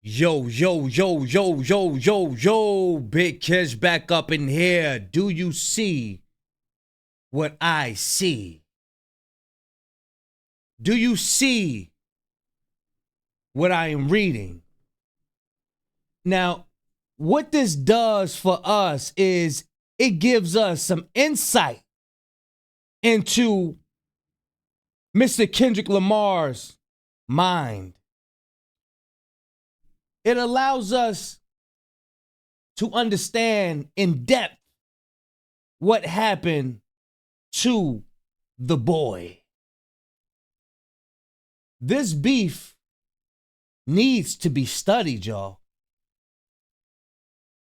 Yo, yo, yo, yo, yo, yo, yo, Big Kish back up in here. Do you see what I see? Do you see what I am reading? Now, what this does for us is it gives us some insight into Mr. Kendrick Lamar's mind. It allows us to understand in depth what happened to the boy. This beef needs to be studied, y'all.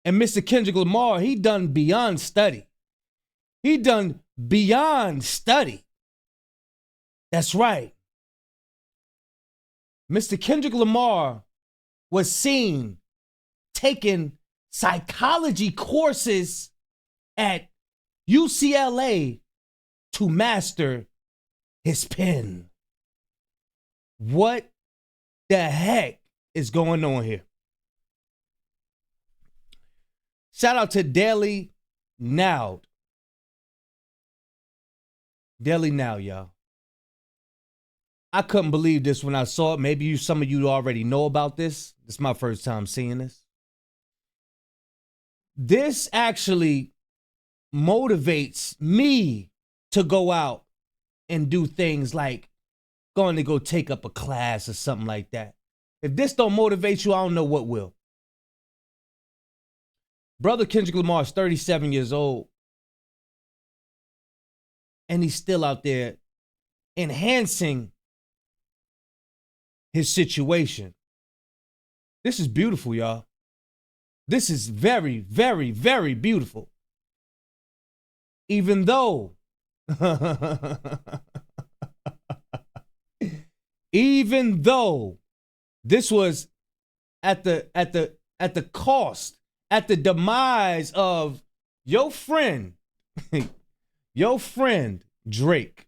And Mr. Kendrick Lamar, he done beyond study. He done beyond study. That's right. Mr. Kendrick Lamar was seen taking psychology courses at UCLA to master his pen. What the heck is going on here? Shout out to Daily Now. Daily Now, y'all. I couldn't believe this when I saw it. Maybe some of you already know about this. This is my first time seeing this. This actually motivates me to go out and do things like going to go take up a class or something like that. If this don't motivate you, I don't know what will. Brother Kendrick Lamar is 37 years old. And he's still out there enhancing his situation. This is beautiful, y'all. This is very, very, very beautiful. Even though, even though this was at the cost, at the demise of your friend, your friend Drake.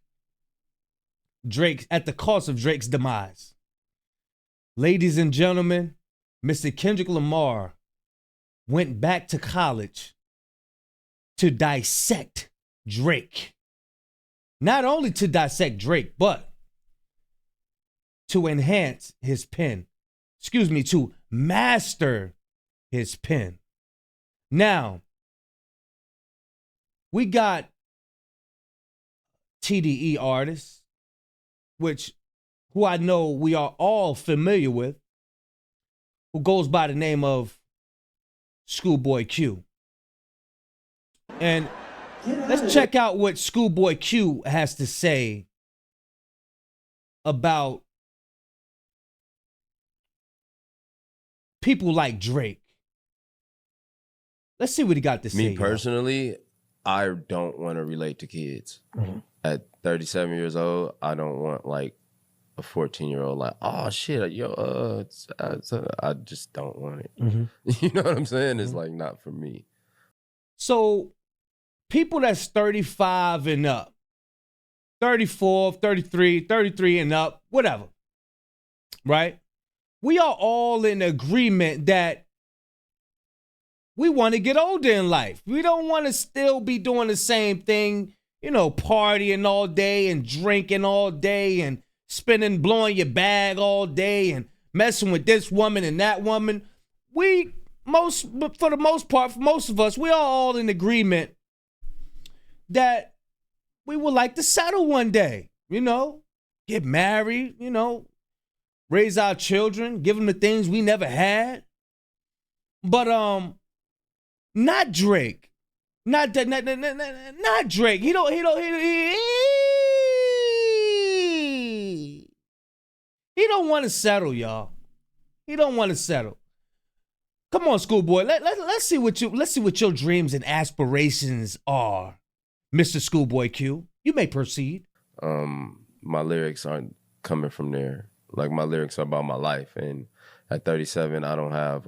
Drake, at the cost of Drake's demise. Ladies and gentlemen, Mr. Kendrick Lamar went back to college to dissect Drake. Not only to dissect Drake, but to enhance his pen. Excuse me, to master his pen. Now, we got TDE artists, who I know we are all familiar with, who goes by the name of Schoolboy Q. And let's check out what Schoolboy Q has to say about people like Drake. Let's see what he got to say. Me personally, I don't want to relate to kids. Mm-hmm. At 37 years old, I don't want like a 14-year-old like, oh shit, yo, I just don't want it. Mm-hmm. You know what I'm saying? It's like not for me. So people that's 35 and up, 34, 33 and up, whatever, right? We are all in agreement that we want to get older in life. We don't want to still be doing the same thing, you know, partying all day and drinking all day and blowing your bag all day and messing with this woman and that woman. For the most part, for most of us, we are all in agreement that we would like to settle one day, you know, get married, you know, raise our children, give them the things we never had. But not Drake. Not Drake. He don't want to settle, y'all. He don't want to settle. Come on, Schoolboy. Let's see what your dreams and aspirations are, Mr. Schoolboy Q. You may proceed. My lyrics aren't coming from there. Like, my lyrics are about my life, and at 37, I don't have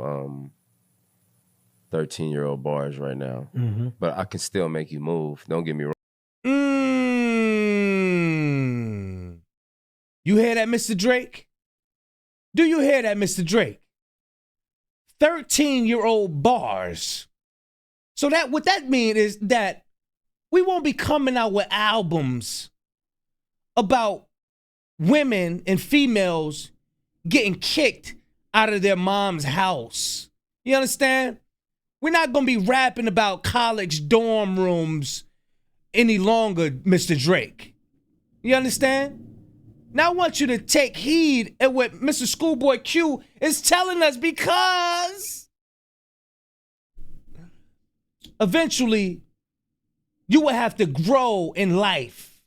13-year-old bars right now. Mm-hmm. But I can still make you move. Don't get me wrong. You hear that, Mr. Drake? Do you hear that, Mr. Drake? 13-year-old bars. So that what that means is that we won't be coming out with albums about women and females getting kicked out of their mom's house. You understand? We're not going to be rapping about college dorm rooms any longer, Mr. Drake. You understand? Now I want you to take heed at what Mr. Schoolboy Q is telling us, because eventually you will have to grow in life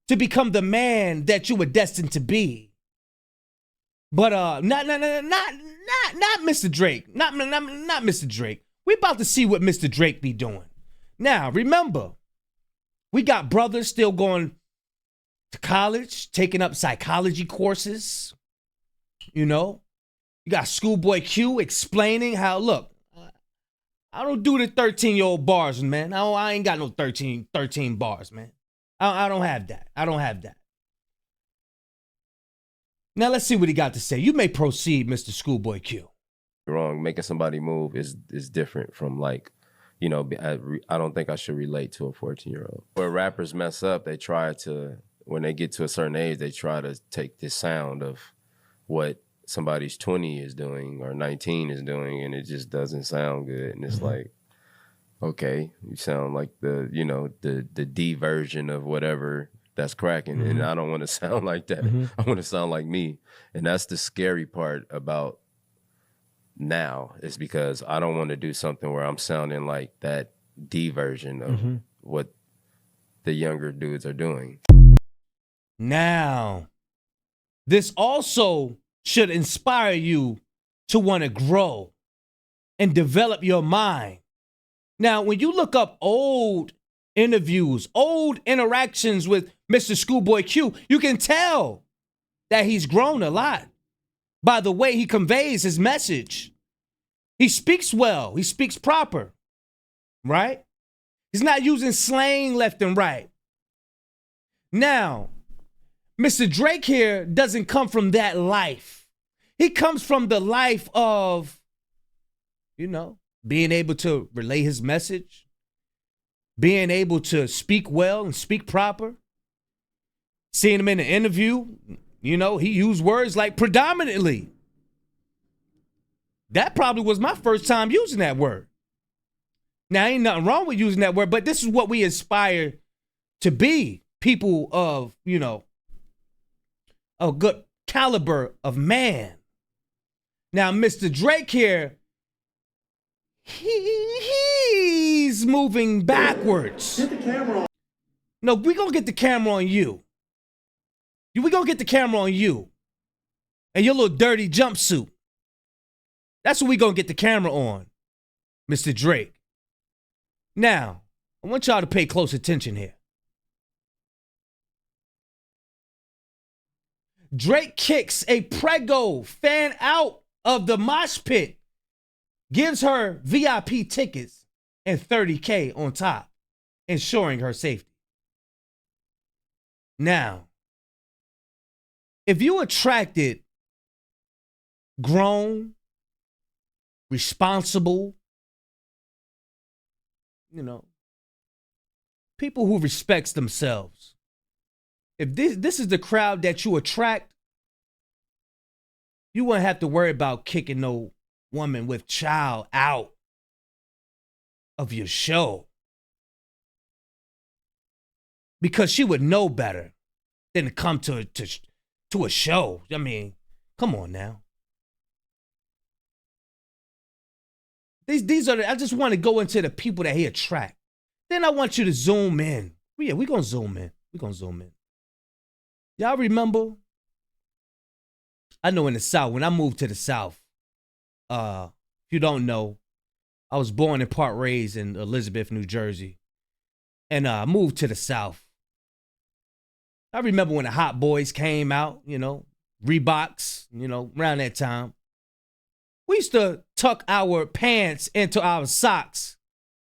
to become the man that you were destined to be. But not Mr. Drake. Not Mr. Drake. We about to see what Mr. Drake be doing. Now, remember, we got brothers still going to college, taking up psychology courses. You know, you got Schoolboy Q explaining how, look, I don't do the 13-year-old bars, man. I ain't got no 13 bars, man. I don't have that. I don't have that. Now let's see what he got to say. You may proceed, Mr. Schoolboy Q. Wrong. Making somebody move is different from, like, you know, I don't think I should relate to a 14-year-old. Where rappers mess up, they try to, when they get to a certain age, they try to take this sound of what somebody's 20 is doing or 19 is doing, and it just doesn't sound good. And it's like, okay, you sound like the, you know, the D version of whatever that's cracking, and I don't want to sound like that. I want to sound like me. And that's the scary part about now, is because I don't want to do something where I'm sounding like that D version of what the younger dudes are doing. Now, this also should inspire you to want to grow and develop your mind. Now, when you look up old interviews, old interactions with Mr. Schoolboy Q, you can tell that he's grown a lot by the way he conveys his message. He speaks well. He speaks proper, right? He's not using slang left and right. Now, Mr. Drake here doesn't come from that life. He comes from the life of, you know, being able to relay his message, being able to speak well and speak proper. Seeing him in an interview, you know, he used words like predominantly. That probably was my first time using that word. Now, ain't nothing wrong with using that word, but this is what we aspire to be. People of, you know, a good caliber of man. Now, Mr. Drake here, he's moving backwards. Get the camera on. No, we're going to get the camera on you. We're going to get the camera on you and your little dirty jumpsuit. That's what we're going to get the camera on, Mr. Drake. Now, I want y'all to pay close attention here. Drake kicks a Prego fan out of the mosh pit, gives her VIP tickets and $30K on top, ensuring her safety. Now, if you attracted grown, responsible, you know, people who respects themselves, if this is the crowd that you attract, you won't have to worry about kicking no woman with child out of your show, because she would know better than to come to a show. I mean, come on now. These are I just want to go into the people that he attract. Then I want you to zoom in. Yeah, we're going to zoom in. We're going to zoom in. Y'all remember? I know in the South, when I moved to the South, if you don't know, I was born and part raised in Elizabeth, New Jersey. And I moved to the South. I remember when the Hot Boys came out, you know, Reeboks, you know, around that time. We used to tuck our pants into our socks,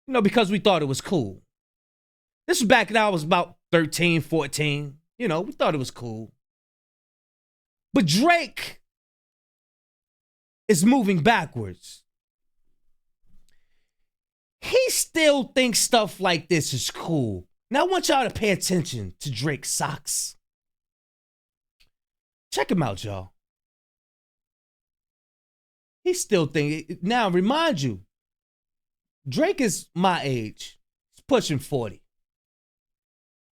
you know, because we thought it was cool. This was back when I was about 13, 14. You know, we thought it was cool. But Drake is moving backwards. He still thinks stuff like this is cool. Now I want y'all to pay attention to Drake's socks. Check him out, y'all. He still thinks. Now, remind you, Drake is my age. He's pushing 40.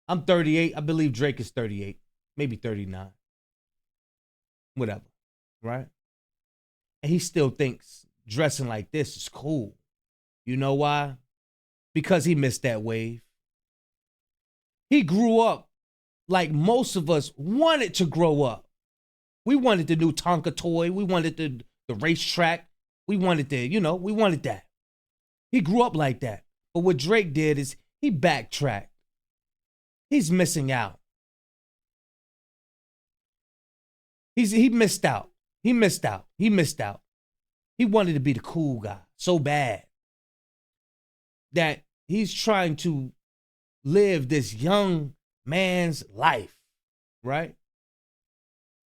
I'm 38. I believe Drake is 38, maybe 39. Whatever, right? And he still thinks dressing like this is cool. You know why? Because he missed that wave. He grew up like most of us wanted to grow up. We wanted the new Tonka toy. We wanted the racetrack. We wanted we wanted that. He grew up like that. But what Drake did is he backtracked. He's missing out. He missed out. He missed out. He missed out. He wanted to be the cool guy so bad that he's trying to live this young man's life, right?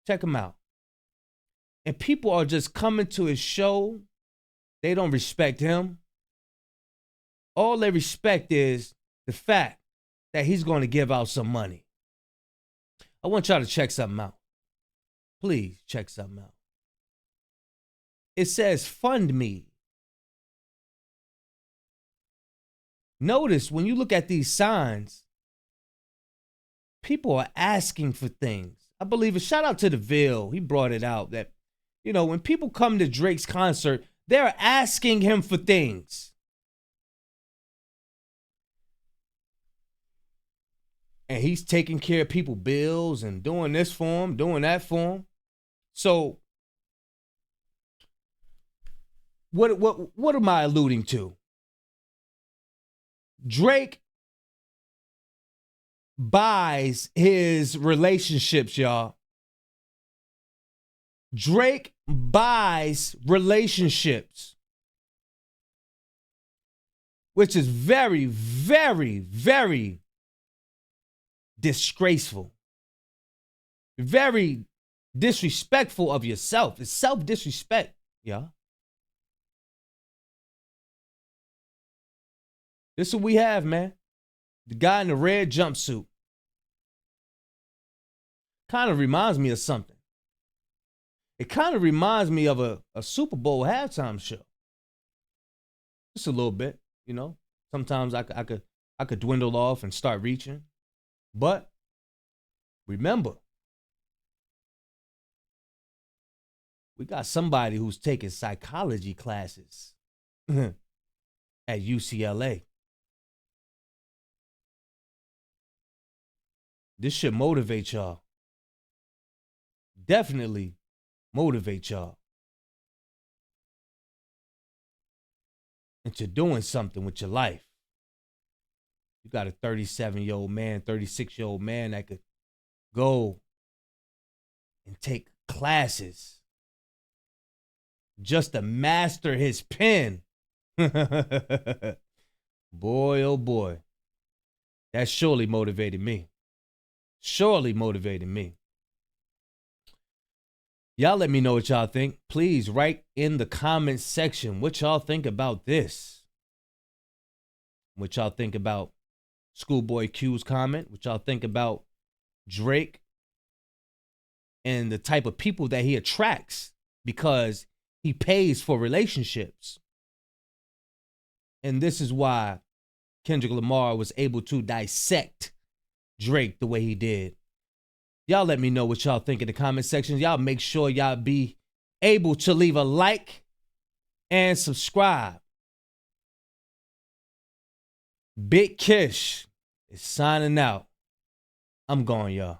Check him out. And people are just coming to his show. They don't respect him. All they respect is the fact that he's going to give out some money. I want y'all to check something out. Please check something out. It says fund me. Notice when you look at these signs, people are asking for things. I believe a shout out to the Ville. He brought it out that, when people come to Drake's concert, they're asking him for things. And he's taking care of people's bills and doing this for them, doing that for them. So, what am I alluding to? Drake buys his relationships, y'all. Drake buys relationships, which is very, very, very disgraceful. Very disrespectful of yourself. It's self-disrespect, y'all. This is what we have, man. The guy in the red jumpsuit. Kind of reminds me of something. It kind of reminds me of a Super Bowl halftime show. Just a little bit, Sometimes I could dwindle off and start reaching. But remember, we got somebody who's taking psychology classes at UCLA. This should motivate y'all. Definitely motivate y'all into doing something with your life. You got a 37-year-old man, 36-year-old man that could go and take classes just to master his pen. Boy, oh boy. That surely motivated me. Surely motivated me. Y'all let me know what y'all think. Please write in the comments section what y'all think about this. What y'all think about Schoolboy Q's comment. What y'all think about Drake and the type of people that he attracts because he pays for relationships. And this is why Kendrick Lamar was able to dissect Drake the way he did. Y'all let me know what y'all think in the comment section. Y'all make sure y'all be able to leave a like and subscribe. Big Kish is signing out. I'm gone, y'all.